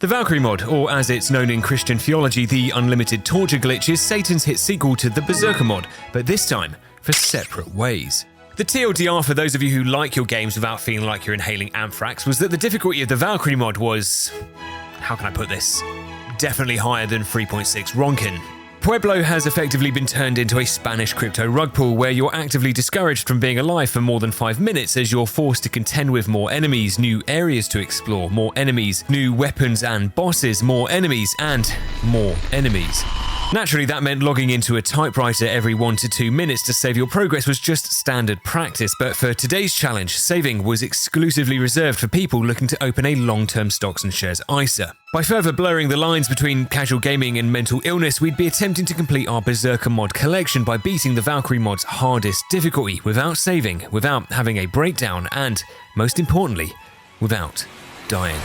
The Valkyrie mod, or as it's known in Christian theology, the Unlimited Torture glitch, is Satan's hit sequel to the Berserker mod, but this time for separate ways. The TLDR for those of you who like your games without feeling like you're inhaling anthrax was that the difficulty of the Valkyrie mod was, how can I put this, definitely higher than 3.6 Ronkin. Pueblo has effectively been turned into a Spanish crypto rug pull where you're actively discouraged from being alive for more than 5 minutes as you're forced to contend with more enemies, new areas to explore, more enemies, new weapons and bosses, more enemies, and more enemies. Naturally, that meant logging into a typewriter every 1 to 2 minutes to save your progress was just standard practice, but for today's challenge, saving was exclusively reserved for people looking to open a long-term stocks and shares ISA. By further blurring the lines between casual gaming and mental illness, we'd be attempting to complete our Berserker mod collection by beating the Valkyrie mod's hardest difficulty without saving, without having a breakdown, and, most importantly, without dying.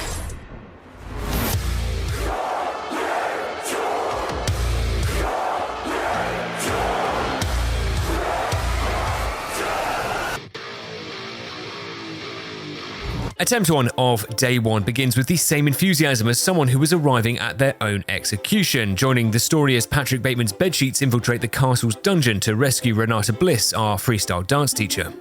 Attempt 1 of day 1 begins with the same enthusiasm as someone who was arriving at their own execution, joining the story as Patrick Bateman's bedsheets infiltrate the castle's dungeon to rescue Renata Bliss, our freestyle dance teacher.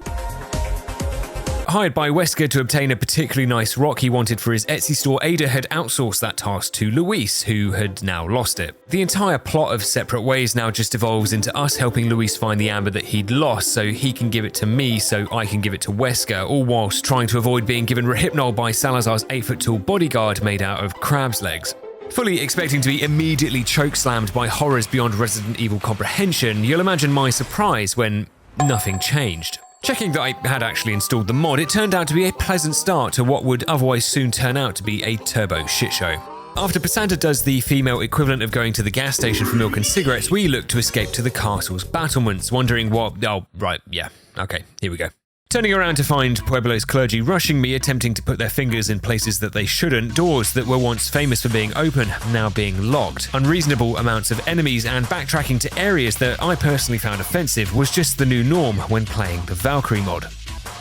Hired by Wesker to obtain a particularly nice rock he wanted for his Etsy store, Ada had outsourced that task to Luis, who had now lost it. The entire plot of Separate Ways now just evolves into us helping Luis find the amber that he'd lost so he can give it to me so I can give it to Wesker, all whilst trying to avoid being given Rehypnol by Salazar's 8-foot-tall bodyguard made out of crab's legs. Fully expecting to be immediately chokeslammed by horrors beyond Resident Evil comprehension, you'll imagine my surprise when nothing changed. Checking that I had actually installed the mod, it turned out to be a pleasant start to what would otherwise soon turn out to be a turbo shitshow. After Passanta does the female equivalent of going to the gas station for milk and cigarettes, we look to escape to the castle's battlements, wondering what— oh, right, yeah, okay, here we go. Turning around to find Pueblo's clergy rushing me, attempting to put their fingers in places that they shouldn't, doors that were once famous for being open, now being locked, unreasonable amounts of enemies, and backtracking to areas that I personally found offensive was just the new norm when playing the Valkyrie mod.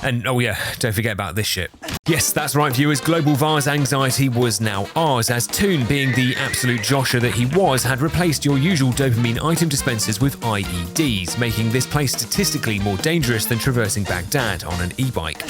And oh yeah, don't forget about this shit. Yes, that's right viewers, Global Var's anxiety was now ours, as Toon, being the absolute josher that he was, had replaced your usual dopamine item dispensers with IEDs, making this place statistically more dangerous than traversing Baghdad on an e-bike.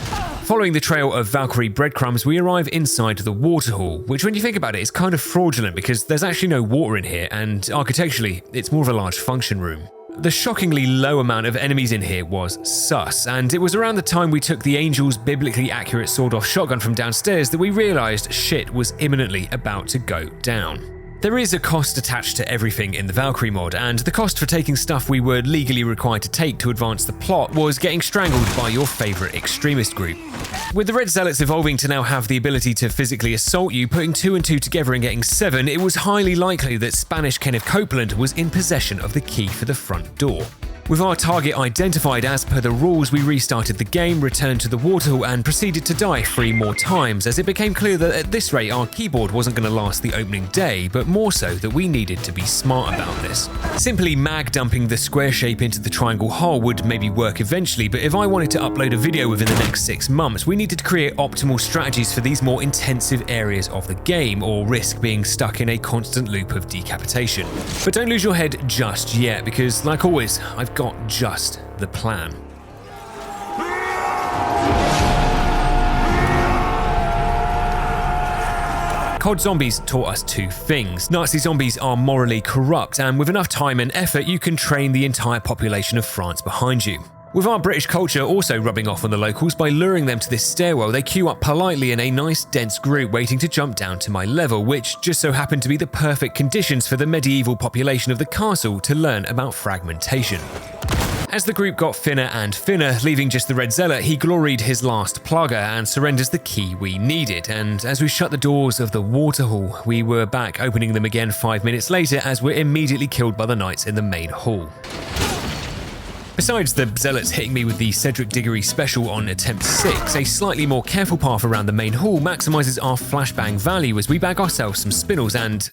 Following the trail of Valkyrie breadcrumbs, we arrive inside the water hall, which when you think about it is kind of fraudulent because there's actually no water in here, and architecturally, it's more of a large function room. The shockingly low amount of enemies in here was sus, and it was around the time we took the Angel's biblically accurate sawed-off shotgun from downstairs that we realised shit was imminently about to go down. There is a cost attached to everything in the Valkyrie mod, and the cost for taking stuff we were legally required to take to advance the plot was getting strangled by your favourite extremist group. With the Red Zealots evolving to now have the ability to physically assault you, putting 2 and 2 together and getting 7, it was highly likely that Spanish Kenneth Copeland was in possession of the key for the front door. With our target identified as per the rules, we restarted the game, returned to the waterhole, and proceeded to die 3 more times, as it became clear that at this rate our keyboard wasn't going to last the opening day, but more so that we needed to be smart about this. Simply mag dumping the square shape into the triangle hole would maybe work eventually, but if I wanted to upload a video within the next 6 months, we needed to create optimal strategies for these more intensive areas of the game, or risk being stuck in a constant loop of decapitation. But don't lose your head just yet, because like always, I've got just the plan. COD Zombies taught us 2 things. Nazi zombies are morally corrupt, and with enough time and effort, you can train the entire population of France behind you. With our British culture also rubbing off on the locals by luring them to this stairwell, they queue up politely in a nice dense group waiting to jump down to my level, which just so happened to be the perfect conditions for the medieval population of the castle to learn about fragmentation. As the group got thinner and thinner, leaving just the Red Zealot, he gloried his last plugger and surrenders the key we needed, and as we shut the doors of the waterhall, we were back opening them again 5 minutes later as we're immediately killed by the knights in the main hall. Besides the Zealots hitting me with the Cedric Diggory special on attempt 6, a slightly more careful path around the main hall maximises our flashbang value as we bag ourselves some spinels, and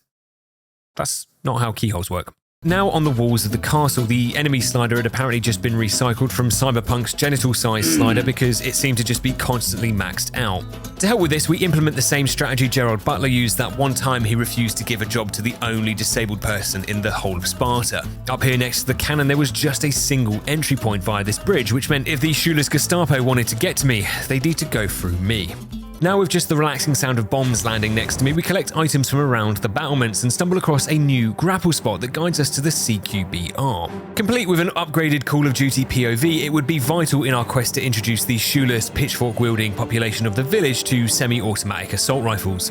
that's not how keyholes work. Now on the walls of the castle, the enemy slider had apparently just been recycled from Cyberpunk's genital-sized slider because it seemed to just be constantly maxed out. To help with this, we implement the same strategy Gerald Butler used that one time he refused to give a job to the only disabled person in the whole of Sparta. Up here next to the cannon, there was just a single entry point via this bridge, which meant if the shoeless Gestapo wanted to get to me, they'd need to go through me. Now with just the relaxing sound of bombs landing next to me, we collect items from around the battlements and stumble across a new grapple spot that guides us to the CQB-R. Complete with an upgraded Call of Duty POV, it would be vital in our quest to introduce the shoeless, pitchfork-wielding population of the village to semi-automatic assault rifles.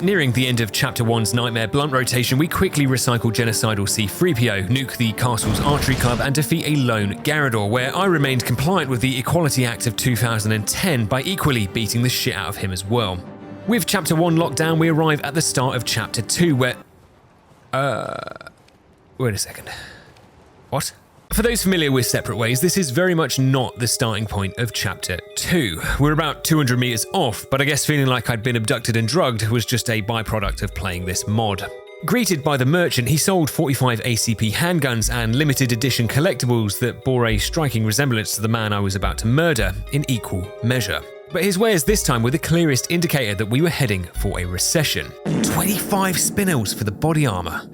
Nearing the end of Chapter 1's Nightmare Blunt rotation, we quickly recycle genocidal C-3PO, nuke the castle's archery club, and defeat a lone Garrador, where I remained compliant with the Equality Act of 2010 by equally beating the shit out of him as well. With Chapter 1 locked down, we arrive at the start of Chapter 2 where... Wait a second. What? For those familiar with Separate Ways, this is very much not the starting point of Chapter 2. We're about 200 meters off, but I guess feeling like I'd been abducted and drugged was just a byproduct of playing this mod. Greeted by the merchant, he sold 45 ACP handguns and limited edition collectibles that bore a striking resemblance to the man I was about to murder in equal measure. But his wares this time were the clearest indicator that we were heading for a recession. 25 spinels for the body armor.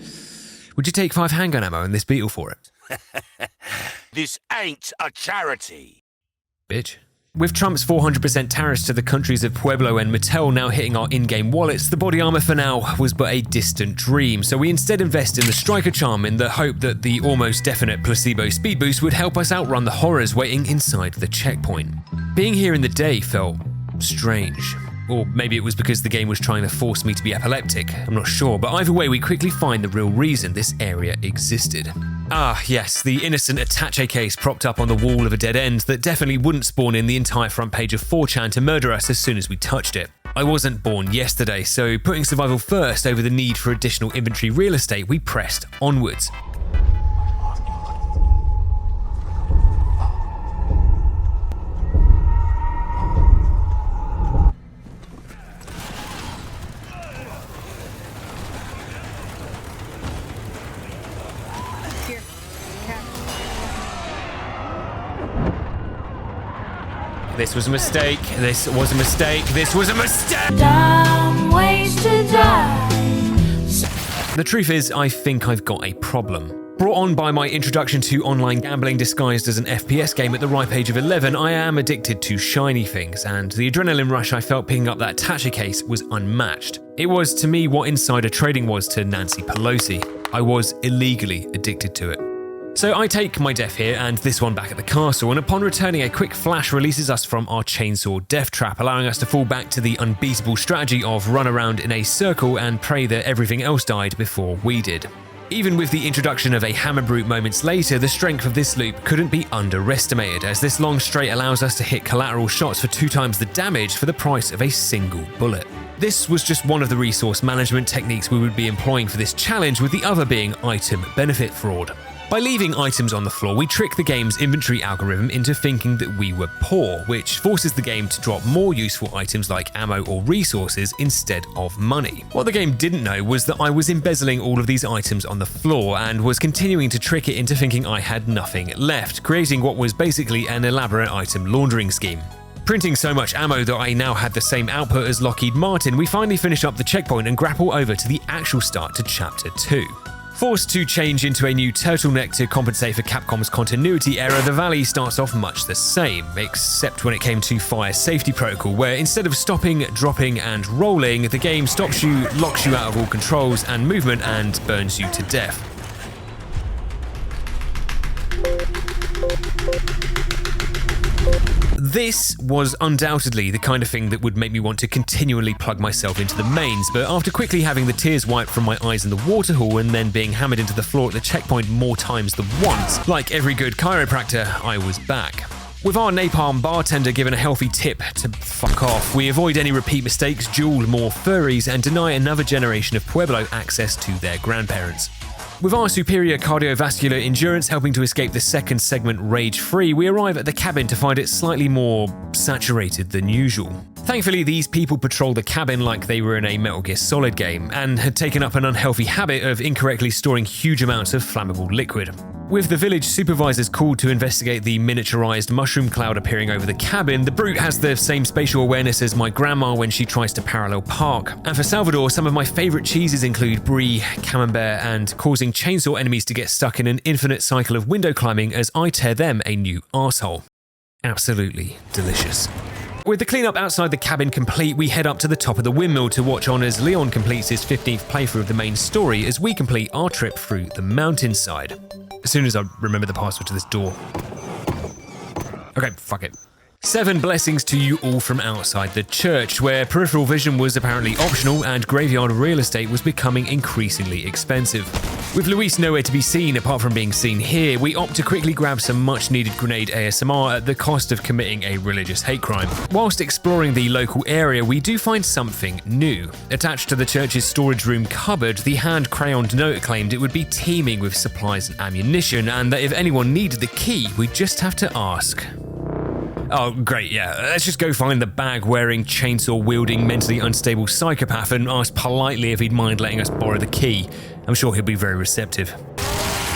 Would you take 5 handgun ammo and this beetle for it? This ain't a charity. Bitch. With Trump's 400% tariffs to the countries of Pueblo and Mattel now hitting our in-game wallets, the body armor for now was but a distant dream, so we instead invest in the Striker Charm in the hope that the almost definite placebo speed boost would help us outrun the horrors waiting inside the checkpoint. Being here in the day felt strange. Or maybe it was because the game was trying to force me to be epileptic, I'm not sure, but either way we quickly find the real reason this area existed. Ah yes, the innocent attaché case propped up on the wall of a dead end that definitely wouldn't spawn in the entire front page of 4chan to murder us as soon as we touched it. I wasn't born yesterday, so putting survival first over the need for additional inventory real estate, we pressed onwards. This was a mistake. This was a mistake. This was a mistake! Dumb ways to die. The truth is, I think I've got a problem. Brought on by my introduction to online gambling disguised as an FPS game at the ripe age of 11, I am addicted to shiny things, and the adrenaline rush I felt picking up that attaché case was unmatched. It was to me what insider trading was to Nancy Pelosi. I was illegally addicted to it. So I take my death here and this one back at the castle, and upon returning, a quick flash releases us from our chainsaw death trap, allowing us to fall back to the unbeatable strategy of run around in a circle and pray that everything else died before we did. Even with the introduction of a hammer brute moments later, the strength of this loop couldn't be underestimated, as this long straight allows us to hit collateral shots for 2 times the damage for the price of a single bullet. This was just one of the resource management techniques we would be employing for this challenge, with the other being item benefit fraud. By leaving items on the floor, we trick the game's inventory algorithm into thinking that we were poor, which forces the game to drop more useful items like ammo or resources instead of money. What the game didn't know was that I was embezzling all of these items on the floor and was continuing to trick it into thinking I had nothing left, creating what was basically an elaborate item laundering scheme. Printing so much ammo that I now had the same output as Lockheed Martin, we finally finish up the checkpoint and grapple over to the actual start to Chapter 2. Forced to change into a new turtleneck to compensate for Capcom's continuity error, the valley starts off much the same, except when it came to fire safety protocol, where instead of stopping, dropping, and rolling, the game stops you, locks you out of all controls and movement, and burns you to death. This was undoubtedly the kind of thing that would make me want to continually plug myself into the mains, but after quickly having the tears wiped from my eyes in the water hall and then being hammered into the floor at the checkpoint more times than once, like every good chiropractor, I was back. With our napalm bartender given a healthy tip to fuck off, we avoid any repeat mistakes, duel more furries, and deny another generation of Pueblo access to their grandparents. With our superior cardiovascular endurance helping to escape the second segment rage-free, we arrive at the cabin to find it slightly more saturated than usual. Thankfully, these people patrol the cabin like they were in a Metal Gear Solid game, and had taken up an unhealthy habit of incorrectly storing huge amounts of flammable liquid. With the village supervisors called to investigate the miniaturized mushroom cloud appearing over the cabin, the brute has the same spatial awareness as my grandma when she tries to parallel park. And for Salvador, some of my favorite cheeses include brie, camembert, and causing chainsaw enemies to get stuck in an infinite cycle of window climbing as I tear them a new arsehole. Absolutely delicious. With the cleanup outside the cabin complete, we head up to the top of the windmill to watch on as Leon completes his 15th playthrough of the main story as we complete our trip through the mountainside. As soon as I remember the password to this door. Okay, fuck it. 7 blessings to you all from outside the church, where peripheral vision was apparently optional and graveyard real estate was becoming increasingly expensive. With Luis nowhere to be seen apart from being seen here, we opt to quickly grab some much needed grenade ASMR at the cost of committing a religious hate crime. Whilst exploring the local area, we do find something new. Attached to the church's storage room cupboard, the hand-crayoned note claimed it would be teeming with supplies and ammunition, and that if anyone needed the key, we'd just have to ask. Oh, great, yeah. Let's just go find the bag-wearing, chainsaw-wielding, mentally unstable psychopath and ask politely if he'd mind letting us borrow the key. I'm sure he'll be very receptive.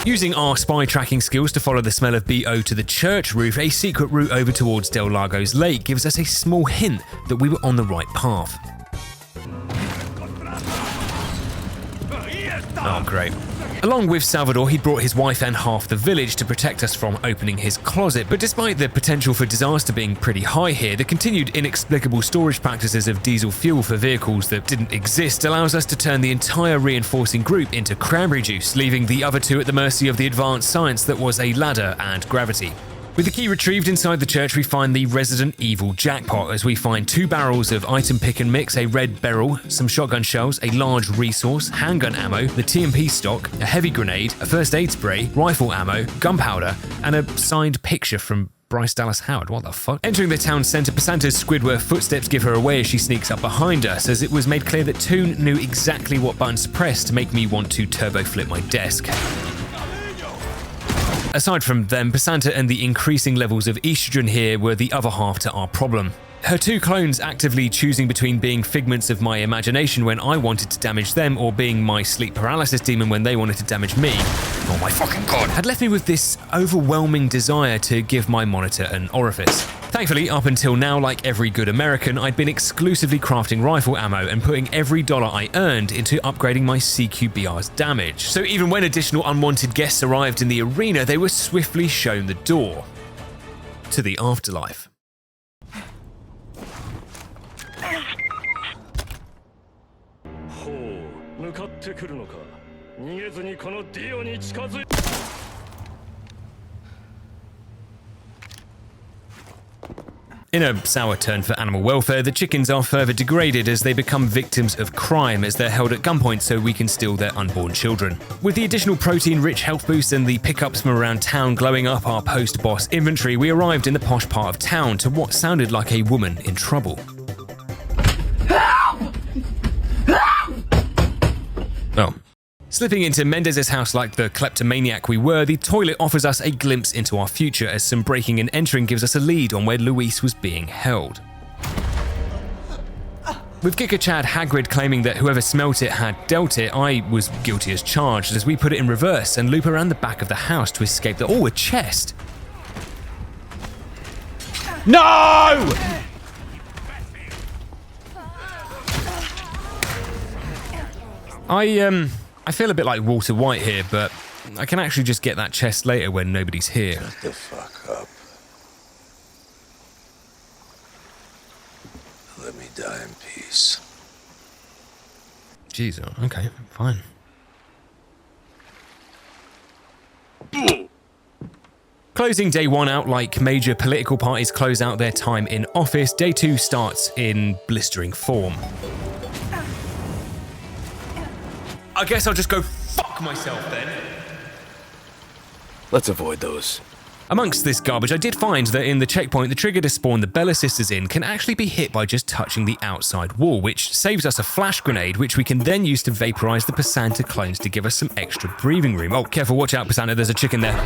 Using our spy tracking skills to follow the smell of BO to the church roof, a secret route over towards Del Lago's lake gives us a small hint that we were on the right path. Oh, great. Along with Salvador, he'd brought his wife and half the village to protect us from opening his closet, but despite the potential for disaster being pretty high here, the continued inexplicable storage practices of diesel fuel for vehicles that didn't exist allows us to turn the entire reinforcing group into cranberry juice, leaving the other two at the mercy of the advanced science that was a ladder and gravity. With the key retrieved inside the church, we find the Resident Evil jackpot as we find 2 barrels of item pick and mix, a red beryl, some shotgun shells, a large resource, handgun ammo, the TMP stock, a heavy grenade, a first aid spray, rifle ammo, gunpowder, and a signed picture from Bryce Dallas Howard. What the fuck? Entering the town centre, Pasanta's Squidward footsteps give her away as she sneaks up behind us, as it was made clear that Toon knew exactly what buttons to press to make me want to turbo flip my desk. Aside from them, Pasanta and the increasing levels of estrogen here were the other half to our problem. Her 2 clones actively choosing between being figments of my imagination when I wanted to damage them or being my sleep paralysis demon when they wanted to damage me, oh my fucking god, had left me with this overwhelming desire to give my monitor an orifice. Thankfully, up until now, like every good American, I'd been exclusively crafting rifle ammo and putting every dollar I earned into upgrading my CQBR's damage. So even when additional unwanted guests arrived in the arena, they were swiftly shown the door to the afterlife. In a sour turn for animal welfare, the chickens are further degraded as they become victims of crime as they're held at gunpoint so we can steal their unborn children. With the additional protein-rich health boost and the pickups from around town glowing up our post-boss inventory, we arrived in the posh part of town to what sounded like a woman in trouble. Oh. Slipping into Mendez's house like the kleptomaniac we were, the toilet offers us a glimpse into our future as some breaking and entering gives us a lead on where Luis was being held. With Giga Chad Hagrid claiming that whoever smelt it had dealt it, I was guilty as charged as we put it in reverse and loop around the back of the house to escape the— oh, a chest! No! I feel a bit like Walter White here, but I can actually just get that chest later when nobody's here. Shut the fuck up. Let me die in peace. Jeez, okay, fine. Closing day 1 out like major political parties close out their time in office, day 2 starts in blistering form. I guess I'll just go fuck myself then. Let's avoid those. Amongst this garbage, I did find that in the checkpoint, the trigger to spawn the Bella sisters in can actually be hit by just touching the outside wall, which saves us a flash grenade, which we can then use to vaporize the Pasanta clones to give us some extra breathing room. Oh, careful, watch out, Pasanta, there's a chicken there.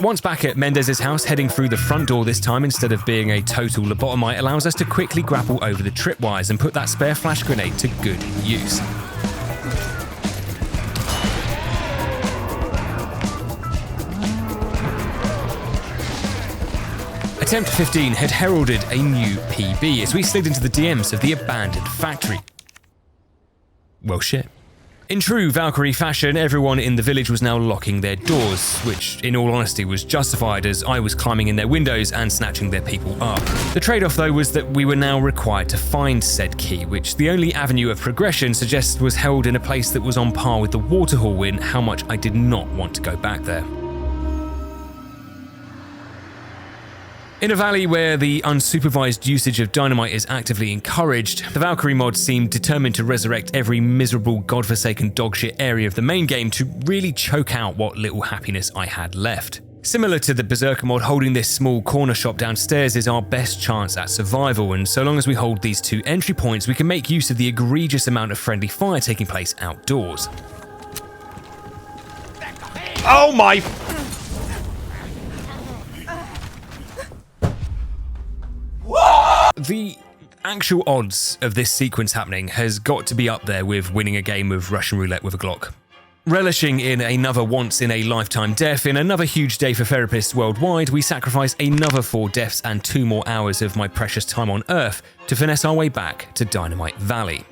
Once back at Mendez's house, heading through the front door this time instead of being a total lobotomite allows us to quickly grapple over the tripwires and put that spare flash grenade to good use. Attempt 15 had heralded a new PB as we slid into the DMs of the abandoned factory. Well, shit. In true Valkyrie fashion, everyone in the village was now locking their doors, which in all honesty was justified as I was climbing in their windows and snatching their people up. The trade-off though was that we were now required to find said key, which the only avenue of progression suggests was held in a place that was on par with the water hall in how much I did not want to go back there. In a valley where the unsupervised usage of dynamite is actively encouraged, the Valkyrie mod seemed determined to resurrect every miserable godforsaken dogshit area of the main game to really choke out what little happiness I had left. Similar to the Berserker mod, holding this small corner shop downstairs is our best chance at survival, and so long as we hold these two entry points, we can make use of the egregious amount of friendly fire taking place outdoors. Oh my... The actual odds of this sequence happening has got to be up there with winning a game of Russian roulette with a Glock. Relishing in another once-in-a-lifetime death, in another huge day for therapists worldwide, we sacrifice another 4 deaths and 2 more hours of my precious time on Earth to finesse our way back to Dynamite Valley.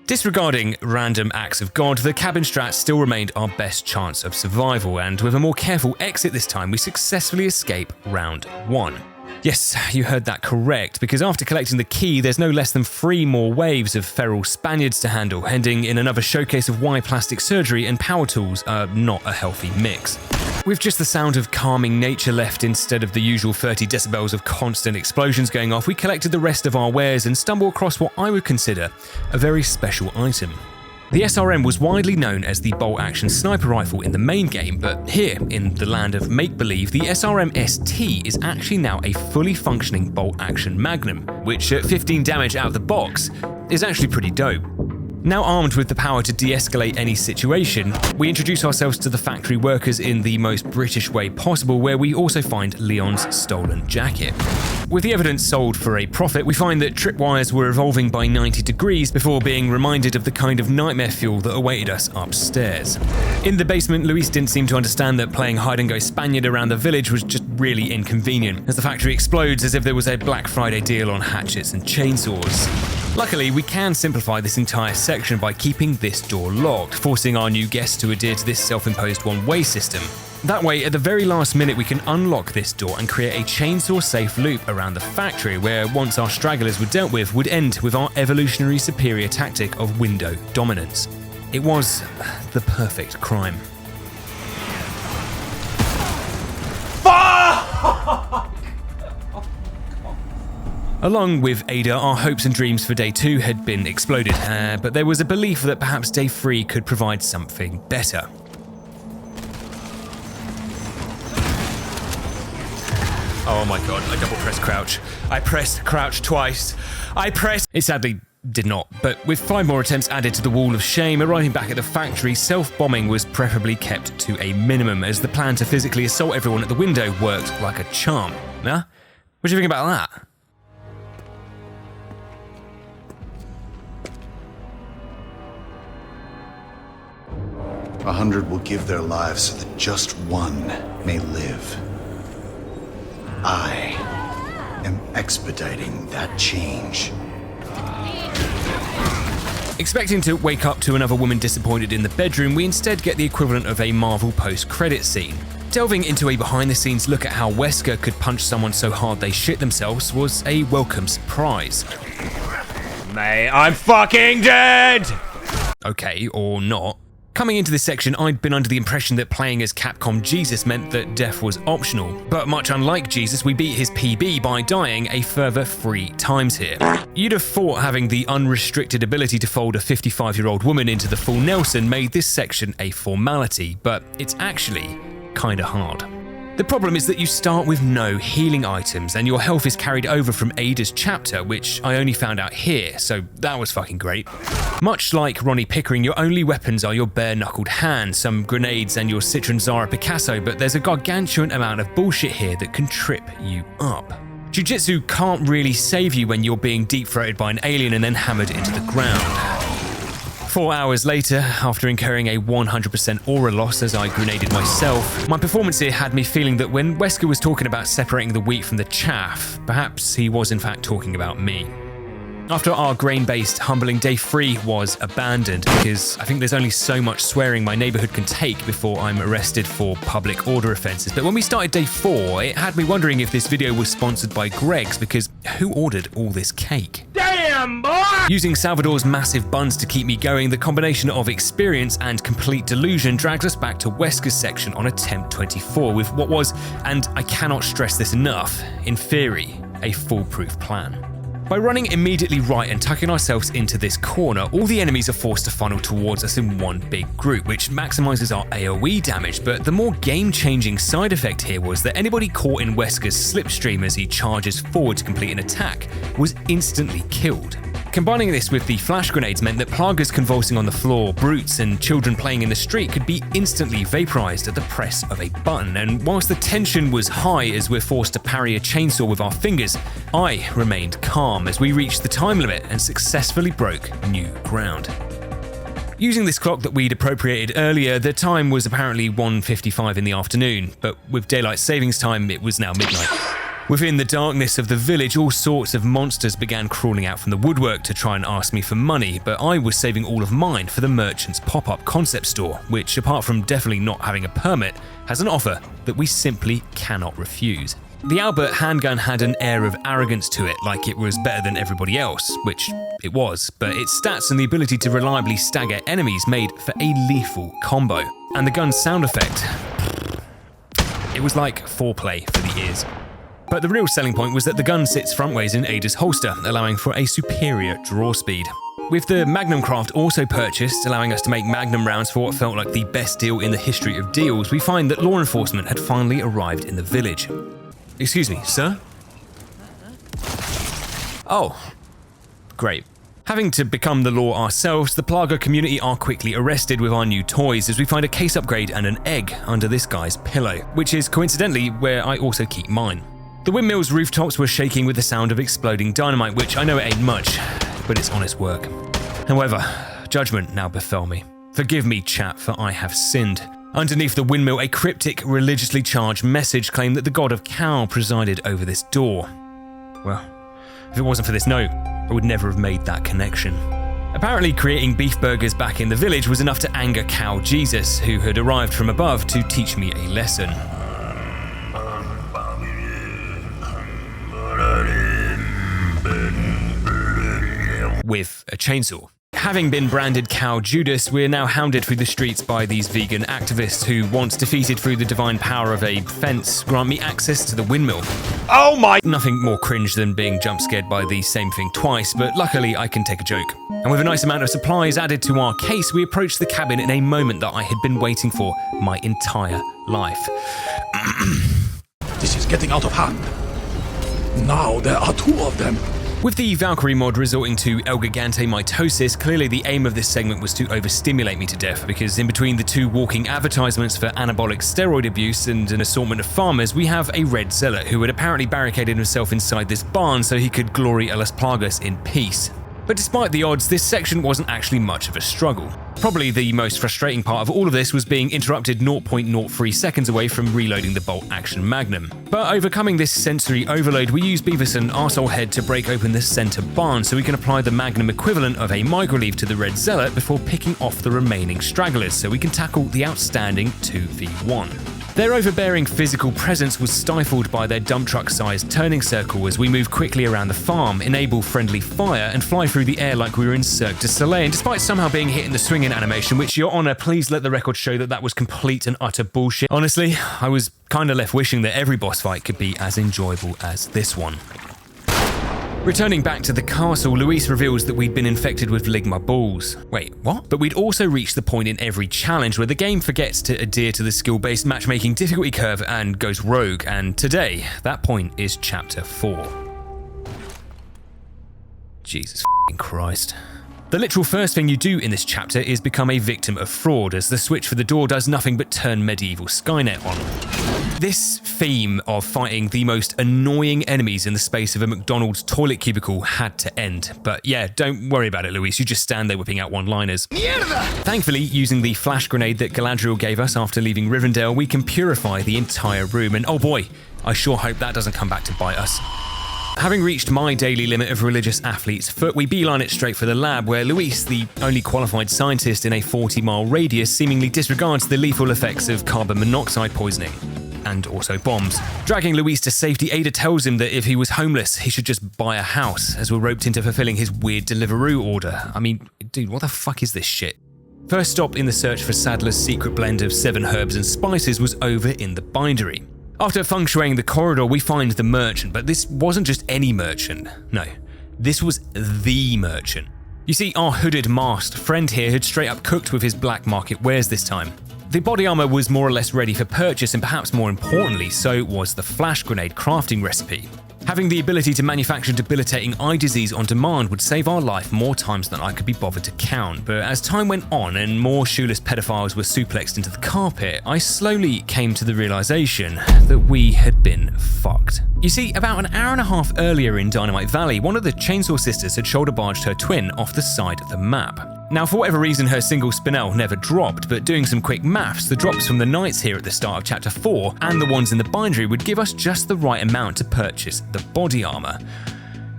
Disregarding random acts of God, the cabin strat still remained our best chance of survival, and with a more careful exit this time, we successfully escape round 1. Yes, you heard that correct, because after collecting the key, there's no less than 3 more waves of feral Spaniards to handle, ending in another showcase of why plastic surgery and power tools are not a healthy mix. With just the sound of calming nature left instead of the usual 30 decibels of constant explosions going off, we collected the rest of our wares and stumbled across what I would consider a very special item. The SRM was widely known as the bolt-action sniper rifle in the main game, but here, in the land of make-believe, the SRM ST is actually now a fully functioning bolt-action magnum, which at 15 damage out of the box is actually pretty dope. Now armed with the power to de-escalate any situation, we introduce ourselves to the factory workers in the most British way possible, where we also find Leon's stolen jacket. With the evidence sold for a profit, we find that tripwires were evolving by 90 degrees before being reminded of the kind of nightmare fuel that awaited us upstairs. In the basement, Luis didn't seem to understand that playing hide-and-go Spaniard around the village was just really inconvenient, as the factory explodes as if there was a Black Friday deal on hatchets and chainsaws. Luckily, we can simplify this entire section by keeping this door locked, forcing our new guests to adhere to this self-imposed one-way system. That way, at the very last minute, we can unlock this door and create a chainsaw-safe loop around the factory, where once our stragglers were dealt with, would end with our evolutionary superior tactic of window dominance. It was the perfect crime. Along with Ada, our hopes and dreams for day 2 had been exploded, but there was a belief that perhaps day 3 could provide something better. Oh my god, I double pressed crouch. I pressed crouch twice. It sadly did not, but with 5 more attempts added to the wall of shame, arriving back at the factory, self-bombing was preferably kept to a minimum, as the plan to physically assault everyone at the window worked like a charm. Huh? What do you think about that? 100 will give their lives so that just one may live. I am expediting that change. Expecting to wake up to another woman disappointed in the bedroom, we instead get the equivalent of a Marvel post-credit scene. Delving into a behind-the-scenes look at how Wesker could punch someone so hard they shit themselves was a welcome surprise. Mate, I'm fucking dead! Okay, or not. Coming into this section, I'd been under the impression that playing as Capcom Jesus meant that death was optional, but much unlike Jesus, we beat his PB by dying a further 3 times here. You'd have thought having the unrestricted ability to fold a 55-year-old woman into the full Nelson made this section a formality, but it's actually kinda hard. The problem is that you start with no healing items, and your health is carried over from Ada's chapter, which I only found out here, so that was fucking great. Much like Ronnie Pickering, your only weapons are your bare-knuckled hands, some grenades, and your Citron Zara Picasso, but there's a gargantuan amount of bullshit here that can trip you up. Jiu-Jitsu can't really save you when you're being deep-throated by an alien and then hammered into the ground. 4 hours later, after incurring a 100% aura loss as I grenaded myself, my performance here had me feeling that when Wesker was talking about separating the wheat from the chaff, perhaps he was in fact talking about me. After our grain-based humbling, day 3 was abandoned because I think there's only so much swearing my neighborhood can take before I'm arrested for public order offenses. But when we started day 4, it had me wondering if this video was sponsored by Greg's, because who ordered all this cake? Damn, boy! Using Salvador's massive buns to keep me going, the combination of experience and complete delusion drags us back to Wesker's section on attempt 24 with what was, and I cannot stress this enough, in theory, a foolproof plan. By running immediately right and tucking ourselves into this corner, all the enemies are forced to funnel towards us in one big group, which maximizes our AoE damage, but the more game-changing side effect here was that anybody caught in Wesker's slipstream as he charges forward to complete an attack was instantly killed. Combining this with the flash grenades meant that plagas convulsing on the floor, brutes, and children playing in the street could be instantly vaporized at the press of a button, and whilst the tension was high as we're forced to parry a chainsaw with our fingers, I remained calm as we reached the time limit and successfully broke new ground. Using this clock that we'd appropriated earlier, the time was apparently 1:55 in the afternoon, but with daylight savings time, it was now midnight. Within the darkness of the village, all sorts of monsters began crawling out from the woodwork to try and ask me for money, but I was saving all of mine for the merchant's pop-up concept store, which, apart from definitely not having a permit, has an offer that we simply cannot refuse. The Albert handgun had an air of arrogance to it, like it was better than everybody else, which it was, but its stats and the ability to reliably stagger enemies made for a lethal combo. And the gun's sound effect, it was like foreplay for the ears. But the real selling point was that the gun sits frontways in Ada's holster, allowing for a superior draw speed. With the Magnum Craft also purchased, allowing us to make Magnum rounds for what felt like the best deal in the history of deals, we find that law enforcement had finally arrived in the village. Excuse me, sir? Oh, great. Having to become the law ourselves, the Plaga community are quickly arrested with our new toys as we find a case upgrade and an egg under this guy's pillow, which is coincidentally where I also keep mine. The windmill's rooftops were shaking with the sound of exploding dynamite, which I know it ain't much, but it's honest work. However, judgment now befell me. Forgive me, chap, for I have sinned. Underneath the windmill, a cryptic, religiously charged message claimed that the god of cow presided over this door. Well, if it wasn't for this note, I would never have made that connection. Apparently, creating beef burgers back in the village was enough to anger Cow Jesus, who had arrived from above to teach me a lesson. With a chainsaw. Having been branded Cow Judas, we're now hounded through the streets by these vegan activists who, once defeated through the divine power of a fence, grant me access to the windmill. Oh my! Nothing more cringe than being jump scared by the same thing twice, but luckily I can take a joke. And with a nice amount of supplies added to our case, we approached the cabin in a moment that I had been waiting for my entire life. This is getting out of hand. Now there are 2 of them. With the Valkyrie mod resorting to El Gigante mitosis, clearly the aim of this segment was to overstimulate me to death, because in between the 2 walking advertisements for anabolic steroid abuse and an assortment of farmers, we have a red zealot who had apparently barricaded himself inside this barn so he could glory a Las Plagas in peace. But despite the odds, this section wasn't actually much of a struggle. Probably the most frustrating part of all of this was being interrupted 0.03 seconds away from reloading the bolt-action Magnum. But overcoming this sensory overload, we use Beavis and Arsehole Head to break open the center barn so we can apply the Magnum equivalent of a microleve to the Red Zealot before picking off the remaining stragglers so we can tackle the outstanding 2v1. Their overbearing physical presence was stifled by their dump truck-sized turning circle as we move quickly around the farm, enable friendly fire, and fly through the air like we were in Cirque du Soleil. And despite somehow being hit in the swinging animation, which, Your Honor, please let the record show that was complete and utter bullshit. Honestly, I was kinda left wishing that every boss fight could be as enjoyable as this one. Returning back to the castle, Luis reveals that we'd been infected with Ligma balls. Wait, what? But we'd also reached the point in every challenge where the game forgets to adhere to the skill-based matchmaking difficulty curve and goes rogue, and today, that point is Chapter 4. Jesus f***ing Christ. The literal first thing you do in this chapter is become a victim of fraud, as the switch for the door does nothing but turn medieval Skynet on. This theme of fighting the most annoying enemies in the space of a McDonald's toilet cubicle had to end. But yeah, don't worry about it, Luis, you just stand there whipping out one-liners. Mierda! Thankfully, using the flash grenade that Galadriel gave us after leaving Rivendell, we can purify the entire room, and oh boy, I sure hope that doesn't come back to bite us. Having reached my daily limit of religious athlete's foot, we beeline it straight for the lab, where Luis, the only qualified scientist in a 40-mile radius, seemingly disregards the lethal effects of carbon monoxide poisoning. And also bombs. Dragging Luis to safety, Ada tells him that if he was homeless, he should just buy a house, as we're roped into fulfilling his weird Deliveroo order. I mean, dude, what the fuck is this shit? First stop in the search for Sadler's secret blend of 7 herbs and spices was over in the bindery. After feng shuiing the corridor, we find the merchant, but this wasn't just any merchant. No, this was the merchant. You see, our hooded, masked friend here had straight up cooked with his black market wares this time. The body armor was more or less ready for purchase, and perhaps more importantly, so was the flash grenade crafting recipe. Having the ability to manufacture debilitating eye disease on demand would save our life more times than I could be bothered to count, but as time went on and more shoeless pedophiles were suplexed into the carpet, I slowly came to the realization that we had been fucked. You see, about an hour and a half earlier in Dynamite Valley, one of the Chainsaw Sisters had shoulder barged her twin off the side of the map. Now, for whatever reason, her single spinel never dropped, but doing some quick maths, the drops from the knights here at the start of Chapter 4 and the ones in the bindery would give us just the right amount to purchase the body armor.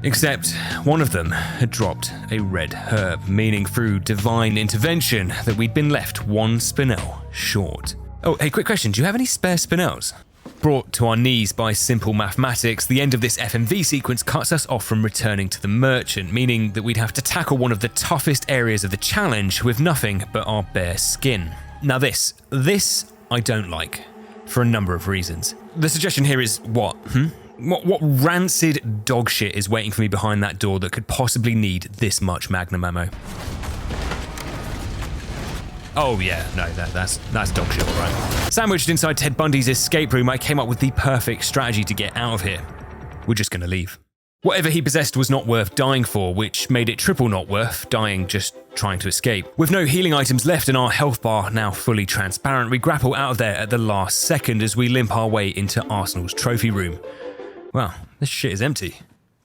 Except one of them had dropped a red herb, meaning through divine intervention that we'd been left one spinel short. Oh, hey, quick question, do you have any spare spinels? Brought to our knees by simple mathematics, the end of this FMV sequence cuts us off from returning to the merchant, meaning that we'd have to tackle one of the toughest areas of the challenge with nothing but our bare skin. Now this I don't like, for a number of reasons. The suggestion here is what? What rancid dog shit is waiting for me behind that door that could possibly need this much magnum ammo? Oh yeah, no, that's dog shit, all right. Sandwiched inside Ted Bundy's escape room, I came up with the perfect strategy to get out of here. We're just gonna leave. Whatever he possessed was not worth dying for, which made it triple not worth dying just trying to escape. With no healing items left and our health bar now fully transparent, we grapple out of there at the last second as we limp our way into Arsenal's trophy room. Wow, this shit is empty.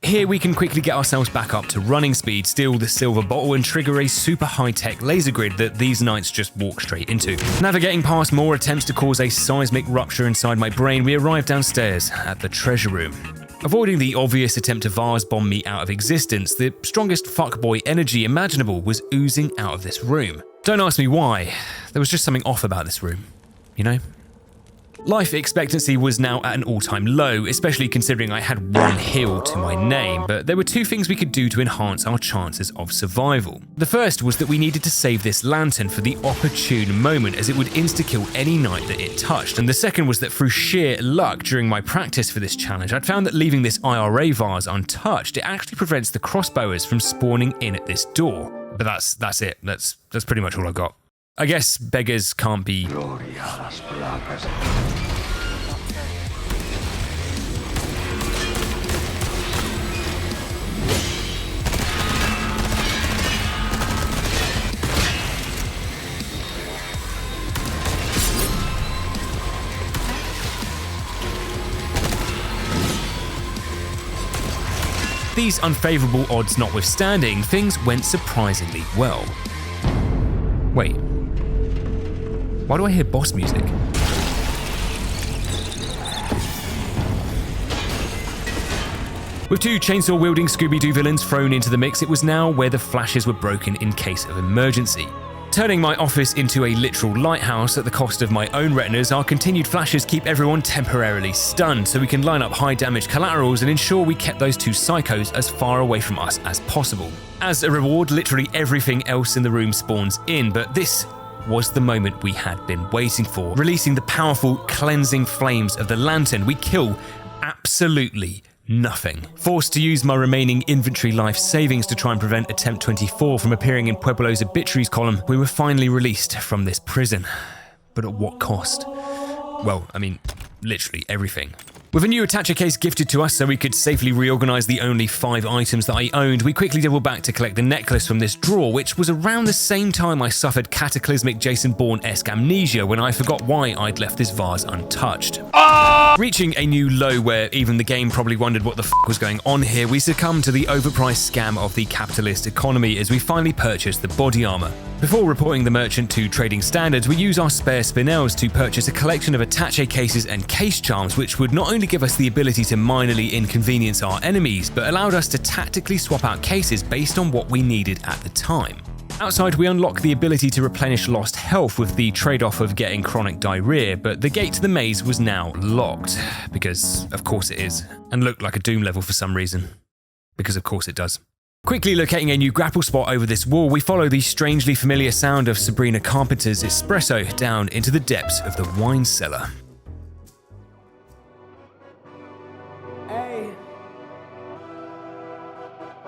Here we can quickly get ourselves back up to running speed, steal the silver bottle and trigger a super high-tech laser grid that these knights just walk straight into. Navigating past more attempts to cause a seismic rupture inside my brain, we arrive downstairs at the treasure room. Avoiding the obvious attempt to vase bomb me out of existence, the strongest fuckboy energy imaginable was oozing out of this room. Don't ask me why, there was just something off about this room, you know? Life expectancy was now at an all-time low, especially considering I had one heal to my name, but there were 2 things we could do to enhance our chances of survival. The first was that we needed to save this lantern for the opportune moment, as it would insta-kill any knight that it touched, and the second was that through sheer luck during my practice for this challenge, I'd found that leaving this IRA vase untouched, it actually prevents the crossbowers from spawning in at this door. But that's it, that's pretty much all I got. I guess beggars can't be... These unfavourable odds notwithstanding, things went surprisingly well. Wait. Why do I hear boss music? With 2 chainsaw-wielding Scooby-Doo villains thrown into the mix, it was now where the flashes were broken in case of emergency. Turning my office into a literal lighthouse at the cost of my own retinas, our continued flashes keep everyone temporarily stunned so we can line up high-damage collaterals and ensure we kept those 2 psychos as far away from us as possible. As a reward, literally everything else in the room spawns in, but this was the moment we had been waiting for. Releasing the powerful, cleansing flames of the lantern, we kill absolutely nothing. Forced to use my remaining inventory life savings to try and prevent Attempt 24 from appearing in Pueblo's obituaries column, we were finally released from this prison. But at what cost? Well, I mean, literally everything. With a new attacher case gifted to us so we could safely reorganize the only 5 items that I owned, we quickly doubled back to collect the necklace from this drawer, which was around the same time I suffered cataclysmic Jason Bourne-esque amnesia when I forgot why I'd left this vase untouched. Reaching a new low where even the game probably wondered what the f was going on here, we succumbed to the overpriced scam of the capitalist economy as we finally purchased the body armor. Before reporting the merchant to trading standards, we use our spare spinels to purchase a collection of attaché cases and case charms, which would not only give us the ability to minorly inconvenience our enemies, but allowed us to tactically swap out cases based on what we needed at the time. Outside, we unlock the ability to replenish lost health with the trade-off of getting chronic diarrhea, but the gate to the maze was now locked. Because, of course it is. And looked like a Doom level for some reason. Because of course it does. Quickly locating a new grapple spot over this wall, we follow the strangely familiar sound of Sabrina Carpenter's espresso down into the depths of the wine cellar. Hey.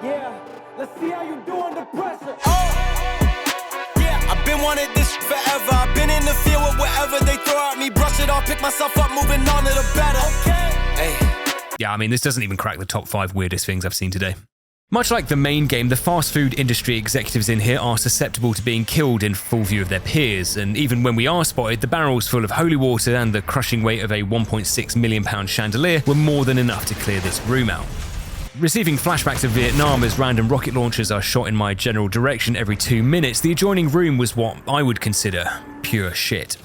Yeah, let's see how you do under pressure. Yeah, I've been wanting this forever. I've been in the field with whatever they throw at me. Brush it off, pick myself up, moving on to the better. Okay. Hey. Yeah, I mean, this doesn't even crack the top 5 weirdest things I've seen today. Much like the main game, the fast food industry executives in here are susceptible to being killed in full view of their peers, and even when we are spotted, the barrels full of holy water and the crushing weight of a £1.6 million chandelier were more than enough to clear this room out. Receiving flashbacks of Vietnam as random rocket launchers are shot in my general direction every 2 minutes, the adjoining room was what I would consider pure shit.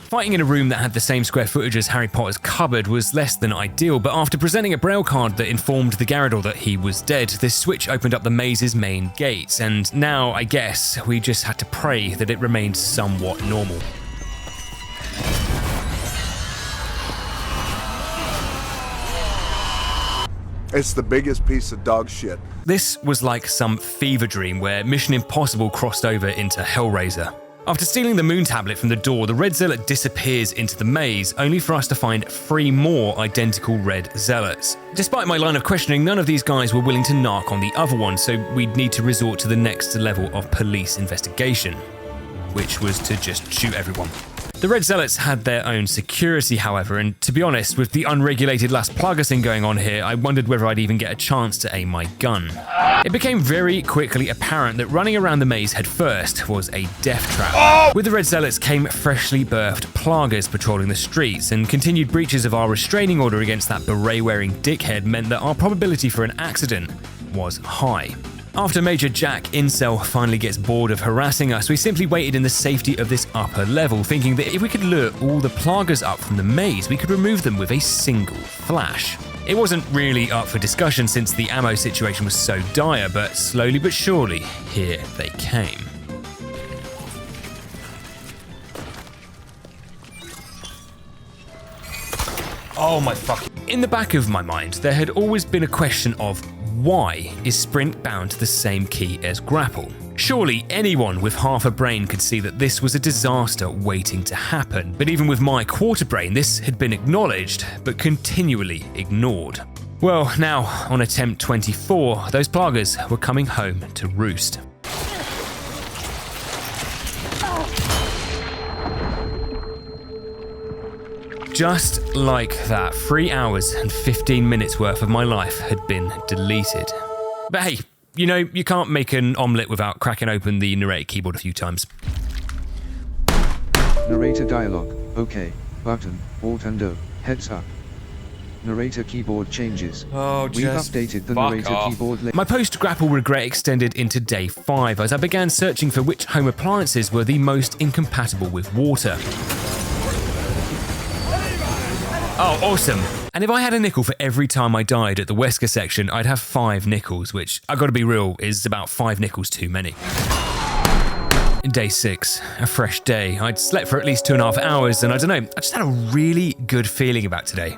Fighting in a room that had the same square footage as Harry Potter's cupboard was less than ideal, but after presenting a braille card that informed the Gyarados that he was dead, this switch opened up the maze's main gates, and now, I guess, we just had to pray that it remained somewhat normal. It's the biggest piece of dog shit. This was like some fever dream where Mission Impossible crossed over into Hellraiser. After stealing the moon tablet from the door, the red zealot disappears into the maze, only for us to find 3 more identical red zealots. Despite my line of questioning, none of these guys were willing to narc on the other one, so we'd need to resort to the next level of police investigation, which was to just shoot everyone. The Red Zealots had their own security, however, and to be honest, with the unregulated Las Plagas thing going on here, I wondered whether I'd even get a chance to aim my gun. It became very quickly apparent that running around the maze headfirst was a death trap. With the Red Zealots came freshly birthed Plagas patrolling the streets, and continued breaches of our restraining order against that beret-wearing dickhead meant that our probability for an accident was high. After Major Jack Incel finally gets bored of harassing us, we simply waited in the safety of this upper level, thinking that if we could lure all the Plagas up from the maze, we could remove them with a single flash. It wasn't really up for discussion since the ammo situation was so dire, but slowly but surely, here they came. Oh my fuck. In the back of my mind, there had always been a question of why is sprint bound to the same key as grapple? Surely anyone with half a brain could see that this was a disaster waiting to happen, but even with my quarter brain, this had been acknowledged, but continually ignored. Well, now, on attempt 24, those Plagas were coming home to roost. Just like that, 3 hours and 15 minutes worth of my life had been deleted. But hey, you know, you can't make an omelette without cracking open the narrator keyboard a few times. Narrator dialogue. OK. Button. Alt and O. Heads up. Narrator keyboard changes. Oh, We've updated the narrator keyboard. My post-grapple regret extended into day 5 as I began searching for which home appliances were the most incompatible with water. Oh, awesome. And if I had a nickel for every time I died at the Wesker section, I'd have 5 nickels, which, I gotta be real, is about 5 nickels too many. In day 6, a fresh day, I'd slept for at least 2.5 hours, and I don't know, I just had a really good feeling about today.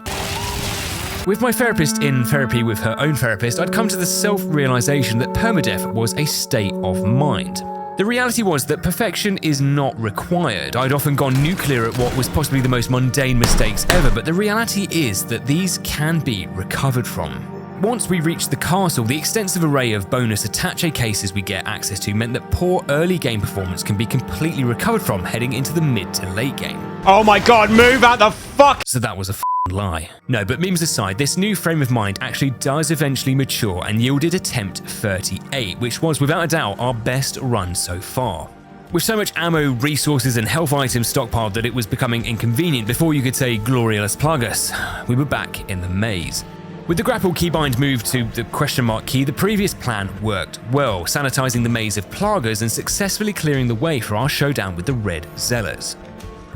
With my therapist in therapy with her own therapist, I'd come to the self-realization that permadeath was a state of mind. The reality was that perfection is not required. I'd often gone nuclear at what was possibly the most mundane mistakes ever, but the reality is that these can be recovered from. Once we reached the castle, the extensive array of bonus attaché cases we get access to meant that poor early game performance can be completely recovered from heading into the mid to late game. Oh my god, move out the fuck! So that was a lie. No, but memes aside, this new frame of mind actually does eventually mature and yielded attempt 38, which was without a doubt our best run so far. With so much ammo, resources and health items stockpiled that it was becoming inconvenient before you could say Gloria les Plagas, we were back in the maze. With the grapple keybind moved to the question mark key, the previous plan worked well, sanitizing the maze of Plagas and successfully clearing the way for our showdown with the Red Zealots.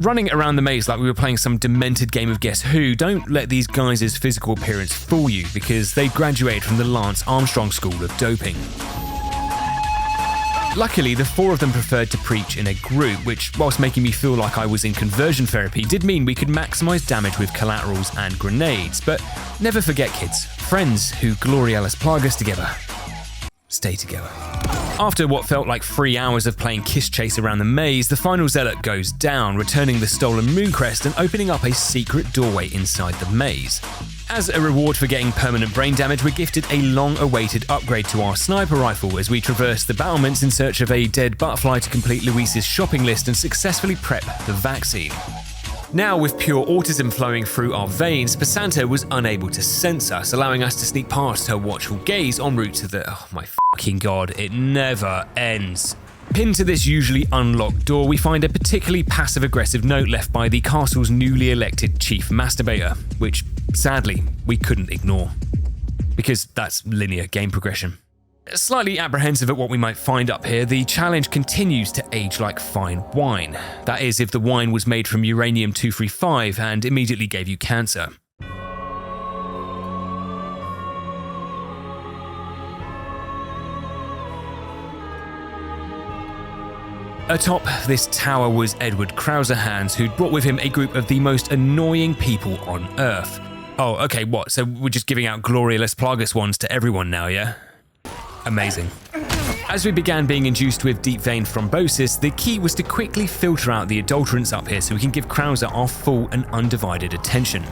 Running around the maze like we were playing some demented game of Guess Who, don't let these guys' physical appearance fool you, because they graduated from the Lance Armstrong School of Doping. Luckily, the 4 of them preferred to preach in a group, which, whilst making me feel like I was in conversion therapy, did mean we could maximize damage with collaterals and grenades. But never forget, kids, friends who Gloria les Plagas together stay together. After what felt like 3 hours of playing Kiss Chase around the maze, the final zealot goes down, returning the stolen Mooncrest and opening up a secret doorway inside the maze. As a reward for getting permanent brain damage, we're gifted a long-awaited upgrade to our sniper rifle as we traverse the battlements in search of a dead butterfly to complete Luis's shopping list and successfully prep the vaccine. Now, with pure autism flowing through our veins, Basanta was unable to sense us, allowing us to sneak past her watchful gaze en route to the— oh my fucking god, it never ends. Pinned to this usually unlocked door, we find a particularly passive-aggressive note left by the castle's newly elected chief masturbator, which, sadly, we couldn't ignore. Because that's linear game progression. Slightly apprehensive at what we might find up here, the challenge continues to age like fine wine. That is, if the wine was made from uranium-235 and immediately gave you cancer. Atop this tower was Edward Krauser-Hans, who'd brought with him a group of the most annoying people on Earth. Oh, okay, what? So we're just giving out Gloria les Plagas ones to everyone now, yeah? Amazing. As we began being induced with deep vein thrombosis, the key was to quickly filter out the adulterants up here so we can give Krauser our full and undivided attention.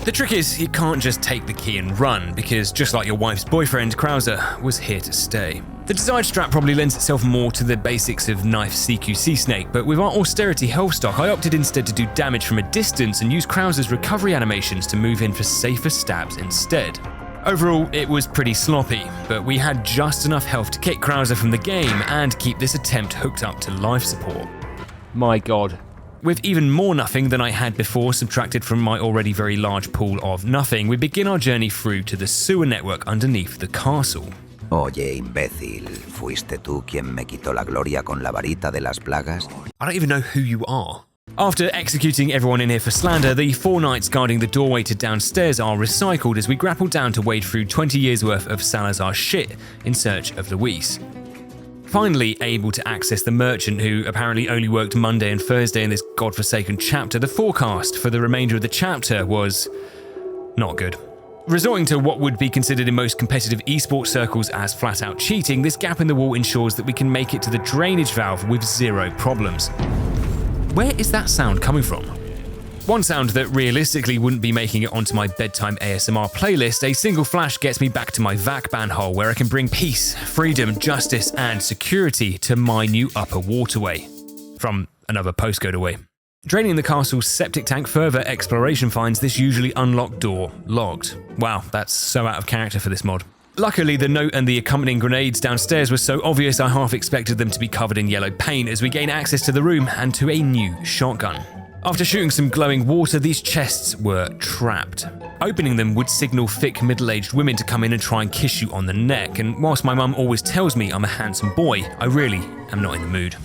The trick is, you can't just take the key and run, because just like your wife's boyfriend, Krauser was here to stay. The desired strat probably lends itself more to the basics of knife CQC Snake, but with our austerity health stock, I opted instead to do damage from a distance and use Krauser's recovery animations to move in for safer stabs instead. Overall, it was pretty sloppy, but we had just enough health to kick Krauser from the game and keep this attempt hooked up to life support. My god. With even more nothing than I had before subtracted from my already very large pool of nothing, we begin our journey through to the sewer network underneath the castle. Oye, imbécil, ¿fuiste tú quien me quitó la gloria con la varita de las plagas? I don't even know who you are. After executing everyone in here for slander, the 4 knights guarding the doorway to downstairs are recycled as we grapple down to wade through 20 years worth of Salazar shit in search of Luis. Finally able to access the merchant, who apparently only worked Monday and Thursday in this godforsaken chapter, the forecast for the remainder of the chapter was not good. Resorting to what would be considered in most competitive esports circles as flat-out cheating, this gap in the wall ensures that we can make it to the drainage valve with 0 problems. Where is that sound coming from? One sound that realistically wouldn't be making it onto my bedtime ASMR playlist, a single flash gets me back to my vac ban hole where I can bring peace, freedom, justice, and security to my new upper waterway. From another postcode away. Draining the castle's septic tank, further exploration finds this usually unlocked door locked. Wow, that's so out of character for this mod. Luckily, the note and the accompanying grenades downstairs were so obvious I half expected them to be covered in yellow paint as we gain access to the room and to a new shotgun. After shooting some glowing water, these chests were trapped. Opening them would signal thick middle-aged women to come in and try and kiss you on the neck, and whilst my mum always tells me I'm a handsome boy, I really am not in the mood.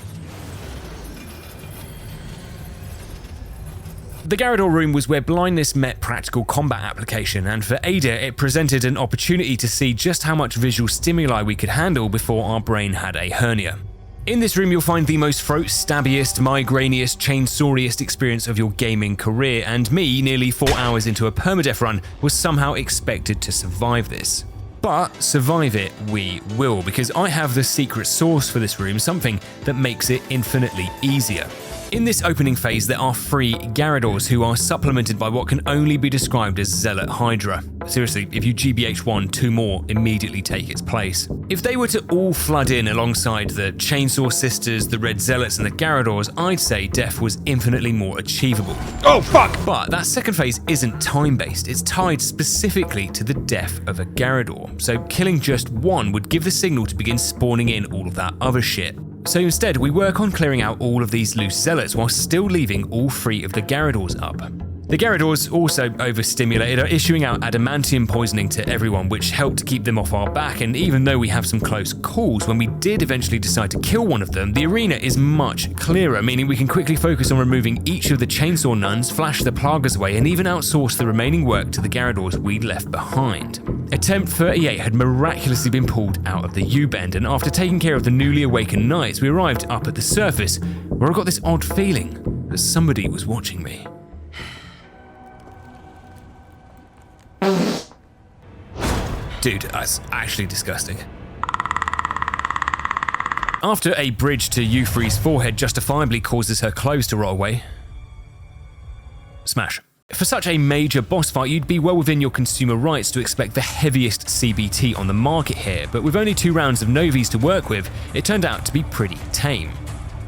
The Garrador room was where blindness met practical combat application, and for Ada it presented an opportunity to see just how much visual stimuli we could handle before our brain had a hernia. In this room you'll find the most throat-stabbiest, migrainiest, chainsawiest experience of your gaming career, and me, nearly 4 hours into a permadeath run, was somehow expected to survive this. But survive it we will, because I have the secret sauce for this room, something that makes it infinitely easier. In this opening phase, there are 3 Gyarados who are supplemented by what can only be described as Zealot Hydra. Seriously, if you GBH1, 2 more immediately take its place. If they were to all flood in alongside the Chainsaw Sisters, the Red Zealots and the Gyarados, I'd say death was infinitely more achievable. Oh fuck! But that second phase isn't time-based, it's tied specifically to the death of a Gyarados, so killing just 1 would give the signal to begin spawning in all of that other shit. So instead, we work on clearing out all of these loose zealots while still leaving all 3 of the Gyarados up. The Gyarados, also overstimulated, are issuing out adamantium poisoning to everyone, which helped to keep them off our back, and even though we have some close calls, when we did eventually decide to kill one of them, the arena is much clearer, meaning we can quickly focus on removing each of the Chainsaw Nuns, flash the Plagas away, and even outsource the remaining work to the Gyarados we'd left behind. Attempt 38 had miraculously been pulled out of the U-bend, and after taking care of the newly awakened knights, we arrived up at the surface, where I got this odd feeling that somebody was watching me. Dude, that's actually disgusting. After a bridge to Euphry's forehead justifiably causes her clothes to rot away, smash. For such a major boss fight, you'd be well within your consumer rights to expect the heaviest CBT on the market here, but with only 2 rounds of Novies to work with, it turned out to be pretty tame.